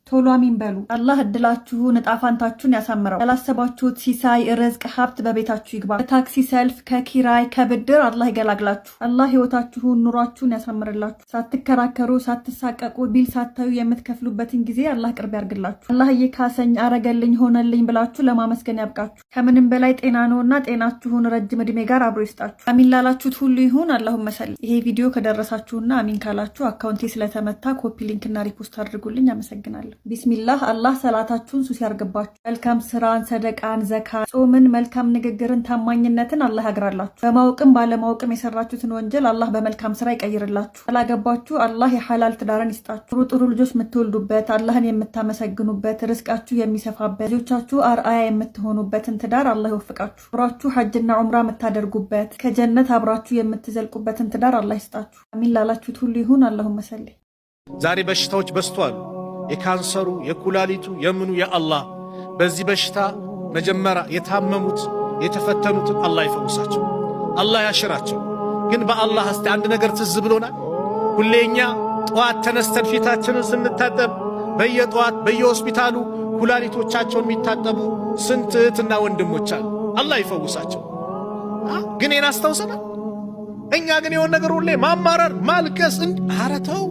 ቶሎ አሚን በሉ። አላህ እድላችሁን እጣ ፋንታችሁን ያሳምረው። ያላሰባችሁት ሲሳይ፣ ርዝቅ፣ ሀብት በቤታችሁ ይግባ። ከታክሲ ሰልፍ፣ ከኪራይ፣ ከብድር አላህ ይገላግላችሁ። አላህ ህይወታችሁን ኑሯችሁን ያሳምርላችሁ። ሳትከራከሩ ሳትሳቀቁ ቢል ሳታዩ የምትከፍሉበትን ጊዜ አላህ ቅርብ ያርግላችሁ። አላህ እየካሰኝ አረገልኝ ሆነልኝ ብላችሁ ለማመስገን ያብቃችሁ። ከምንም በላይ ጤና ነውና ጤናችሁን ረጅም እድሜ ጋር አብሮ ይስጣችሁ። አሚን ላላችሁት ሁሉ ይሁን። አላሁመ ሰሊ። ይሄ ቪዲዮ ከደረሳችሁና አሚን ካላችሁ አካውንቴ ስለተመታ ኮፒ ሊንክና ሪፖስት አድርጉልኝ። አመሰግናለሁ። ቢስሚላህ። አላህ ሰላታችሁን ሱስ ያርግባችሁ። መልካም ስራን፣ ሰደቃን፣ ዘካ፣ ጾምን፣ መልካም ንግግርን፣ ታማኝነትን አላህ ያግራላችሁ። በማወቅም ባለማወቅም የሰራችሁትን ወንጀል አላህ በመልካም ስራ ይቀይርላችሁ። ያላገባችሁ አላህ የሐላል ትዳርን ይስጣችሁ። ጥሩ ልጆች የምትወልዱበት፣ አላህን የምታመሰግኑበት፣ ርዝቃችሁ የሚሰፋበት፣ ልጆቻችሁ አርአያ የምትሆኑበትን ትዳር አላህ ይወፍቃችሁ። አብራችሁ ሐጅና ዑምራ የምታደርጉበት፣ ከጀነት አብራችሁ የምትዘልቁበትን ትዳር አላህ ይስጣችሁ። አሚን ላላችሁት ሁሉ ይሁን። አላሁመ ሰሊ። ዛሬ በሽታዎች በዝተዋል። የካንሰሩ፣ የኩላሊቱ፣ የምኑ የአላህ በዚህ በሽታ መጀመሪያ የታመሙት የተፈተኑትን አላህ ይፈውሳቸው፣ አላህ ያሽራቸው። ግን በአላህ እስቲ አንድ ነገር ትዝ ብሎናል። ሁሌኛ ጠዋት ተነስተን ፊታችንን ስንታጠብ በየጠዋት በየሆስፒታሉ ኩላሊቶቻቸውን የሚታጠቡ ስንት እህትና ወንድሞች አሉ። አላህ ይፈውሳቸው። ግን ይህን አስታውሰናል። እኛ ግን የሆነ ነገር ሁሌ ማማረር፣ ማልቀስ ኧረ ተው።